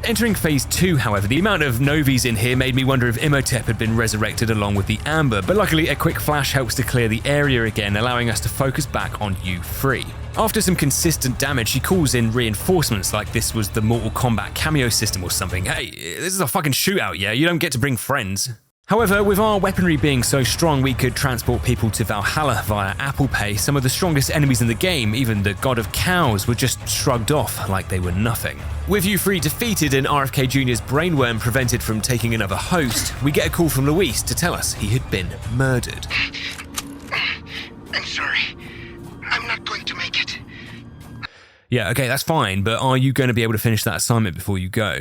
Entering phase 2, however, the amount of Novies in here made me wonder if Imhotep had been resurrected along with the Amber, but luckily a quick flash helps to clear the area again, allowing us to focus back on U3. After some consistent damage, she calls in reinforcements like this was the Mortal Kombat cameo system or something. Hey, this is a fucking shootout, yeah? You don't get to bring friends. However, with our weaponry being so strong we could transport people to Valhalla via Apple Pay, some of the strongest enemies in the game, even the God of Cows, were just shrugged off like they were nothing. With U3 defeated and RFK Jr.'s brainworm prevented from taking another host, we get a call from Luis to tell us he had been murdered. I'm sorry. I'm not going to make it. Yeah, okay, that's fine, but are you going to be able to finish that assignment before you go?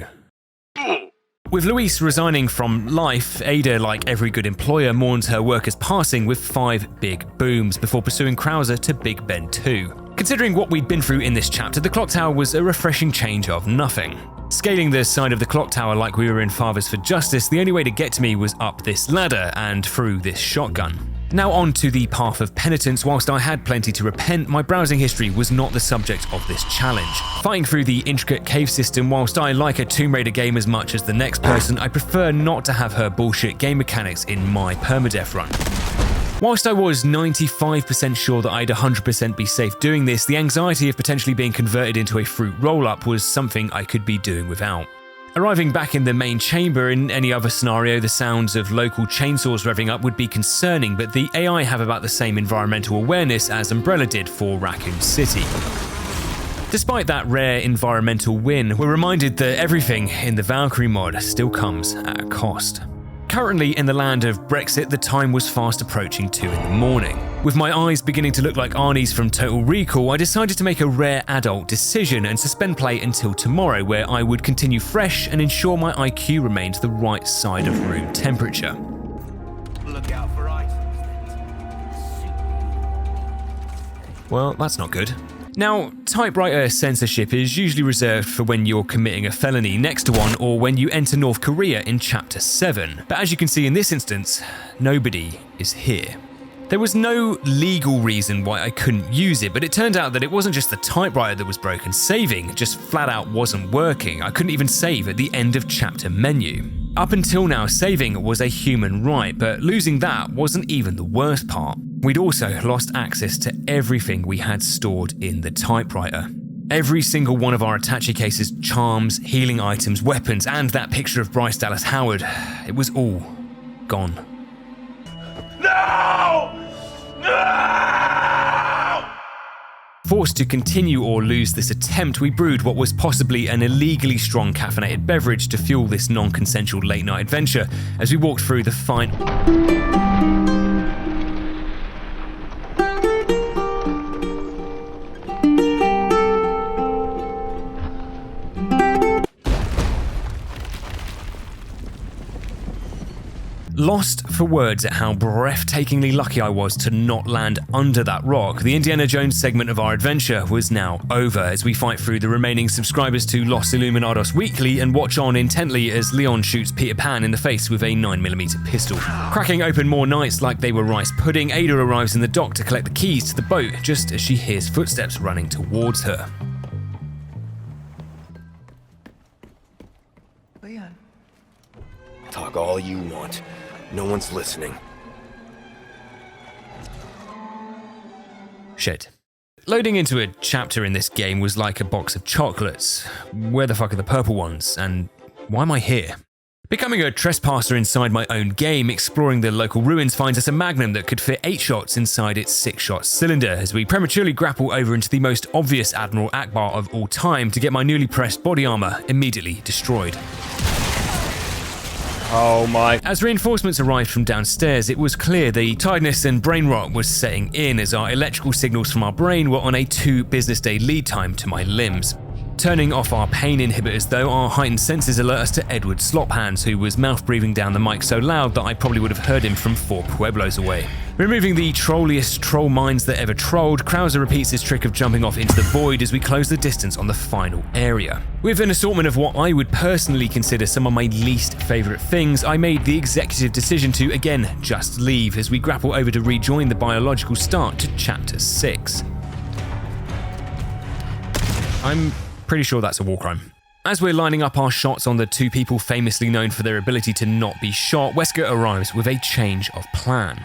With Luis resigning from life, Ada, like every good employer, mourns her workers passing with 5 big booms before pursuing Krauser to Big Ben 2. Considering what we'd been through in this chapter, the clock tower was a refreshing change of nothing. Scaling the side of the clock tower like we were in Fathers for Justice, the only way to get to me was up this ladder and through this shotgun. Now on to the path of penitence. Whilst I had plenty to repent, my browsing history was not the subject of this challenge. Fighting through the intricate cave system, whilst I like a Tomb Raider game as much as the next person, I prefer not to have her bullshit game mechanics in my permadeath run. Whilst I was 95% sure that I'd 100% be safe doing this, the anxiety of potentially being converted into a fruit roll-up was something I could be doing without. Arriving back in the main chamber, in any other scenario, the sounds of local chainsaws revving up would be concerning, but the AI have about the same environmental awareness as Umbrella did for Raccoon City. Despite that rare environmental win, we're reminded that everything in the Valkyrie mod still comes at a cost. Currently in the land of Brexit, the time was fast approaching 2 in the morning. With my eyes beginning to look like Arnie's from Total Recall, I decided to make a rare adult decision and suspend play until tomorrow, where I would continue fresh and ensure my IQ remained the right side of room temperature. Look out for ice. Well, that's not good. Now, typewriter censorship is usually reserved for when you're committing a felony next to one or when you enter North Korea in Chapter 7, but as you can see in this instance, nobody is here. There was no legal reason why I couldn't use it, but it turned out that it wasn't just the typewriter that was broken, saving just flat out wasn't working. I couldn't even save at the end of chapter menu. Up until now, saving was a human right, but losing that wasn't even the worst part. We'd also lost access to everything we had stored in the typewriter. Every single one of our attaché cases, charms, healing items, weapons, and that picture of Bryce Dallas Howard, it was all gone. No! No! Forced to continue or lose this attempt, we brewed what was possibly an illegally strong caffeinated beverage to fuel this non-consensual late-night adventure as we walked through the fine... Lost for words at how breathtakingly lucky I was to not land under that rock, the Indiana Jones segment of our adventure was now over as we fight through the remaining subscribers to Los Illuminados Weekly and watch on intently as Leon shoots Peter Pan in the face with a 9mm pistol. Cracking open more nights like they were rice pudding, Ada arrives in the dock to collect the keys to the boat just as she hears footsteps running towards her. Leon. Talk all you want. No one's listening. Shit. Loading into a chapter in this game was like a box of chocolates. Where the fuck are the purple ones? And why am I here? Becoming a trespasser inside my own game, exploring the local ruins finds us a magnum that could fit 8 shots inside its 6-shot cylinder as we prematurely grapple over into the most obvious Admiral Akbar of all time to get my newly pressed body armor immediately destroyed. Oh my. As reinforcements arrived from downstairs, it was clear the tiredness and brain rot was setting in as our electrical signals from our brain were on a 2-business-day lead time to my limbs. Turning off our pain inhibitors though, our heightened senses alert us to Edward Slophands, who was mouth-breathing down the mic so loud that I probably would have heard him from 4 pueblos away. Removing the trolliest troll minds that ever trolled, Krauser repeats his trick of jumping off into the void as we close the distance on the final area. With an assortment of what I would personally consider some of my least favourite things, I made the executive decision to, again, just leave as we grapple over to rejoin the biological start to Chapter 6. I'm pretty sure that's a war crime. As we're lining up our shots on the 2 people famously known for their ability to not be shot, Wesker arrives with a change of plan.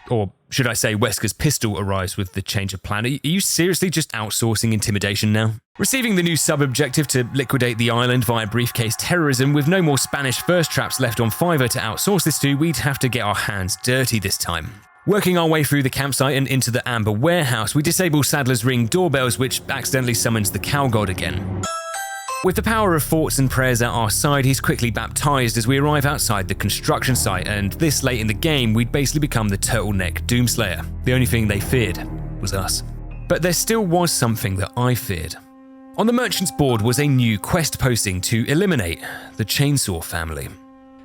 Or should I say Wesker's pistol arrives with the change of plan. Are you seriously just outsourcing intimidation now? Receiving the new sub-objective to liquidate the island via briefcase terrorism with no more Spanish first traps left on Fiverr to outsource this to, we'd have to get our hands dirty this time. Working our way through the campsite and into the amber warehouse, we disable Sadler's ring doorbells, which accidentally summons the cow god again. With the power of thoughts and prayers at our side, he's quickly baptized as we arrive outside the construction site, and this late in the game, we'd basically become the turtleneck Doomslayer. The only thing they feared was us. But there still was something that I feared. On the merchant's board was a new quest posting to eliminate the Chainsaw family.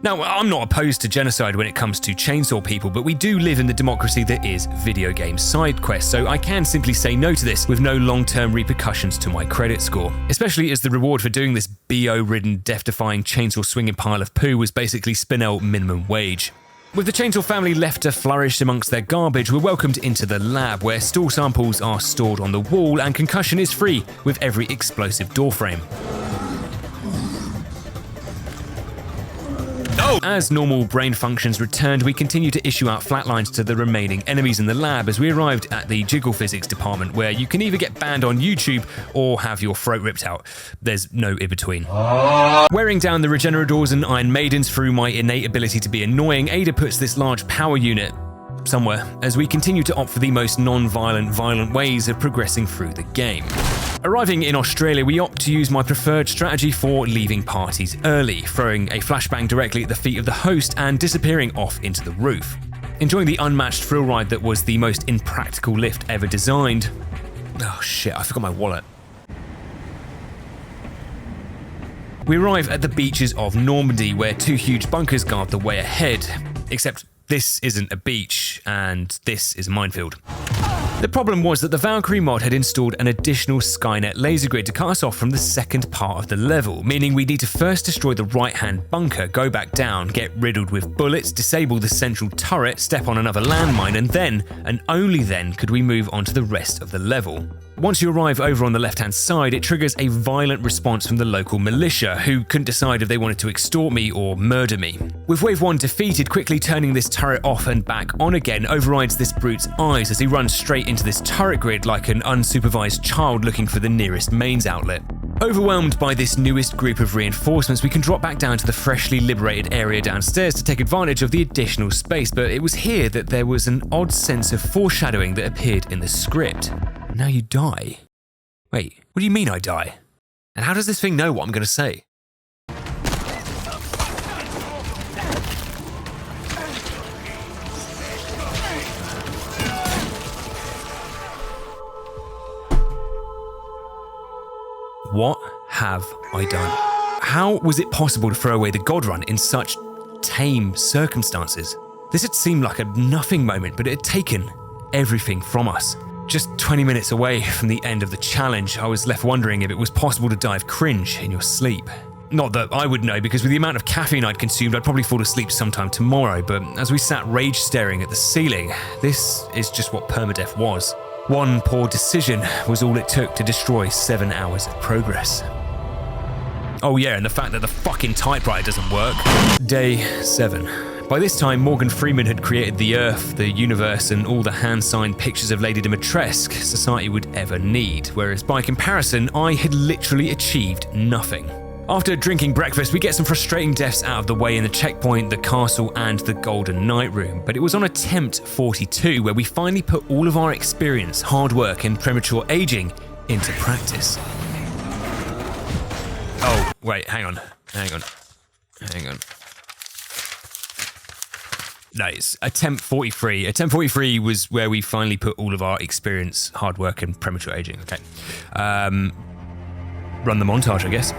Now, I'm not opposed to genocide when it comes to chainsaw people, but we do live in the democracy that is video game side quests, so I can simply say no to this with no long-term repercussions to my credit score, especially as the reward for doing this BO-ridden, death-defying chainsaw-swinging pile of poo was basically Spinel minimum wage. With the Chainsaw family left to flourish amongst their garbage, we're welcomed into the lab where stool samples are stored on the wall and concussion is free with every explosive doorframe. As normal brain functions returned, we continue to issue out flatlines to the remaining enemies in the lab as we arrived at the jiggle physics department, where you can either get banned on YouTube or have your throat ripped out. There's no in-between. Wearing down the Regeneradors and Iron Maidens through my innate ability to be annoying, Ada puts this large power unit somewhere as we continue to opt for the most non-violent, violent ways of progressing through the game. Arriving in Australia, we opt to use my preferred strategy for leaving parties early, throwing a flashbang directly at the feet of the host and disappearing off into the roof. Enjoying the unmatched thrill ride that was the most impractical lift ever designed. Oh shit, I forgot my wallet. We arrive at the beaches of Normandy, where 2 huge bunkers guard the way ahead. Except this isn't a beach, and this is a minefield. The problem was that the Valkyrie mod had installed an additional Skynet laser grid to cut us off from the second part of the level, meaning we need to first destroy the right-hand bunker, go back down, get riddled with bullets, disable the central turret, step on another landmine, and then, and only then, could we move on to the rest of the level. Once you arrive over on the left-hand side, it triggers a violent response from the local militia, who couldn't decide if they wanted to extort me or murder me. With Wave 1 defeated, quickly turning this turret off and back on again overrides this brute's eyes as he runs straight into this turret grid like an unsupervised child looking for the nearest mains outlet. Overwhelmed by this newest group of reinforcements, we can drop back down to the freshly liberated area downstairs to take advantage of the additional space, but it was here that there was an odd sense of foreshadowing that appeared in the script. Now you die. Wait, what do you mean I die? And how does this thing know what I'm going to say? What have I done? How was it possible to throw away the God Run in such tame circumstances. This had seemed like a nothing moment, but it had taken everything from us. Just 20 minutes away from the end of the challenge, I was left wondering if it was possible to die of cringe in your sleep. Not that I would know, because with the amount of caffeine I'd consumed, I'd probably fall asleep sometime tomorrow, but as we sat rage staring at the ceiling, this is just what permadeath was. One poor decision was all it took to destroy 7 hours of progress. Oh yeah, and the fact that the fucking typewriter doesn't work. Day 7. By this time, Morgan Freeman had created the Earth, the universe, and all the hand-signed pictures of Lady Dimitrescu society would ever need, whereas by comparison, I had literally achieved nothing. After drinking breakfast, we get some frustrating deaths out of the way in the checkpoint, the castle, and the Golden Night Room, but it was on attempt 42 where we finally put all of our experience, hard work, and premature aging into practice. Oh, wait, hang on. No, it's attempt 43. Attempt 43 was where we finally put all of our experience, hard work, and premature aging. Okay. Run the montage, I guess.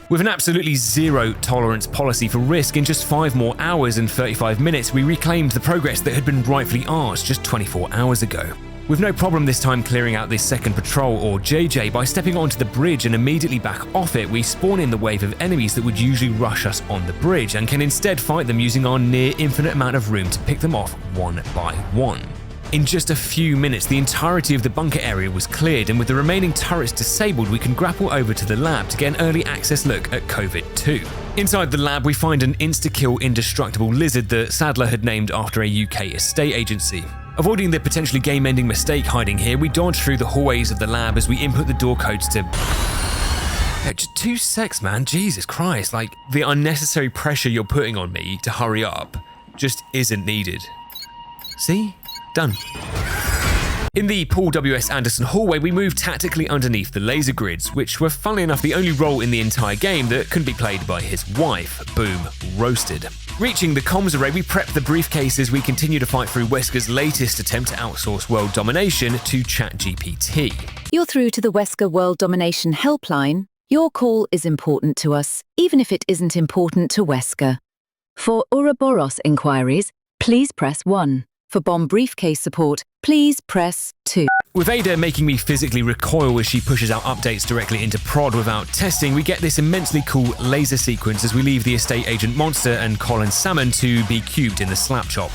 With an absolutely zero tolerance policy for risk, in just 5 more hours and 35 minutes, we reclaimed the progress that had been rightfully ours just 24 hours ago. With no problem this time clearing out this second patrol, or JJ, by stepping onto the bridge and immediately back off it, we spawn in the wave of enemies that would usually rush us on the bridge, and can instead fight them using our near infinite amount of room to pick them off one by one. In just a few minutes, the entirety of the bunker area was cleared, and with the remaining turrets disabled, we can grapple over to the lab to get an early access look at COVID-2. Inside the lab, we find an insta-kill indestructible lizard that Sadler had named after a UK estate agency. Avoiding the potentially game-ending mistake hiding here, we dodge through the hallways of the lab as we input the door codes to... Just 2 secs, man, Jesus Christ, like, the unnecessary pressure you're putting on me to hurry up just isn't needed. See? Done. In the Paul W.S. Anderson hallway, we moved tactically underneath the laser grids, which were funnily enough the only role in the entire game that couldn't be played by his wife. Boom. Roasted. Reaching the comms array, we prep the briefcase as we continue to fight through Wesker's latest attempt to outsource world domination to ChatGPT. You're through to the Wesker World Domination Helpline. Your call is important to us, even if it isn't important to Wesker. For Ouroboros inquiries, please press 1. For bomb briefcase support, please press 2. With Ada making me physically recoil as she pushes out updates directly into prod without testing, we get this immensely cool laser sequence as we leave the estate agent Monster and Colin Salmon to be cubed in the slap chop.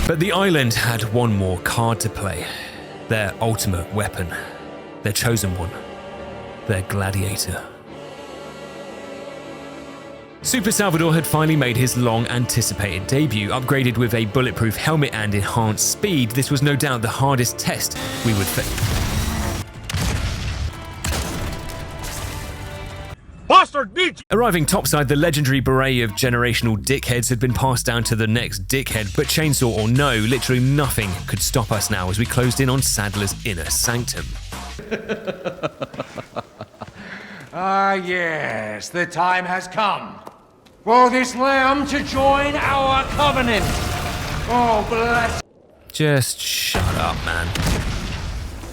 But the island had one more card to play. Their ultimate weapon. Their chosen one. Their gladiator. Super Salvador had finally made his long-anticipated debut. Upgraded with a bulletproof helmet and enhanced speed, this was no doubt the hardest test we would face. Arriving topside, the legendary beret of generational dickheads had been passed down to the next dickhead, but chainsaw or no, literally nothing could stop us now as we closed in on Sadler's inner sanctum. Ah, yes, the time has come for this lamb to join our covenant. Oh, bless. Just shut up, man.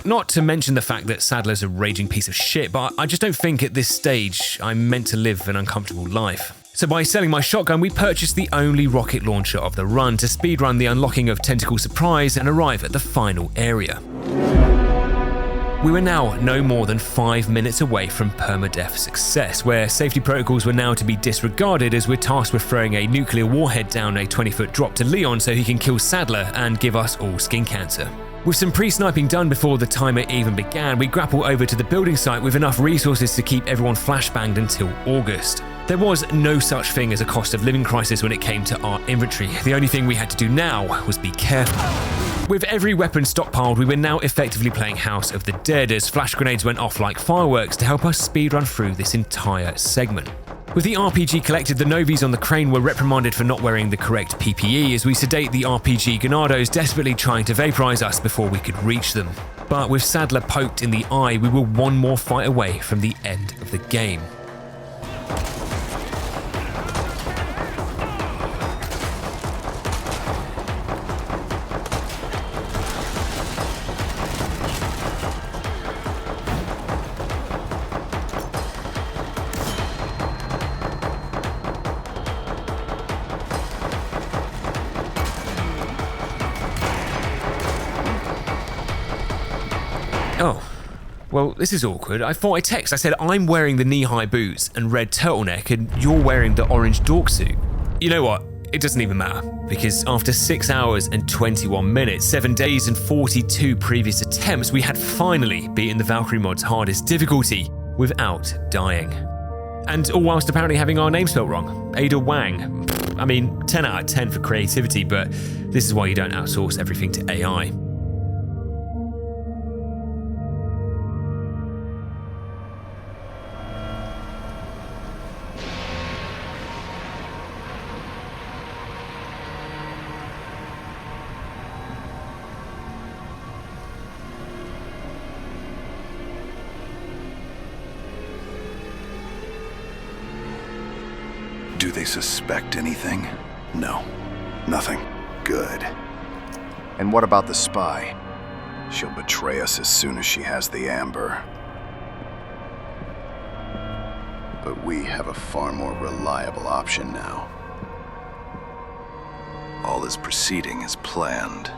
Not to mention the fact that Sadler's a raging piece of shit, but I just don't think at this stage I'm meant to live an uncomfortable life. So by selling my shotgun, we purchased the only rocket launcher of the run to speedrun the unlocking of Tentacle Surprise and arrive at the final area. We were now no more than 5 minutes away from permadeath success, where safety protocols were now to be disregarded as we're tasked with throwing a nuclear warhead down a 20-foot drop to Leon so he can kill Sadler and give us all skin cancer. With some pre-sniping done before the timer even began, we grapple over to the building site with enough resources to keep everyone flashbanged until August. There was no such thing as a cost of living crisis when it came to our inventory. The only thing we had to do now was be careful. With every weapon stockpiled, we were now effectively playing House of the Dead as flash grenades went off like fireworks to help us speedrun through this entire segment. With the RPG collected, the Novies on the crane were reprimanded for not wearing the correct PPE as we sedate the RPG Ganados, desperately trying to vaporize us before we could reach them. But with Sadler poked in the eye, we were one more fight away from the end of the game. Oh, well, this is awkward. I thought I texted. I said I'm wearing the knee-high boots and red turtleneck and you're wearing the orange dork suit. You know what? It doesn't even matter, because after 6 hours and 21 minutes, 7 days and 42 previous attempts, we had finally beaten the Valkyrie mod's hardest difficulty without dying. And all whilst apparently having our name spelled wrong. Ada Wang. I mean, 10 out of 10 for creativity, but this is why you don't outsource everything to AI. Do they suspect anything? No. Nothing. Good. And what about the spy? She'll betray us as soon as she has the amber. But we have a far more reliable option now. All is proceeding as planned.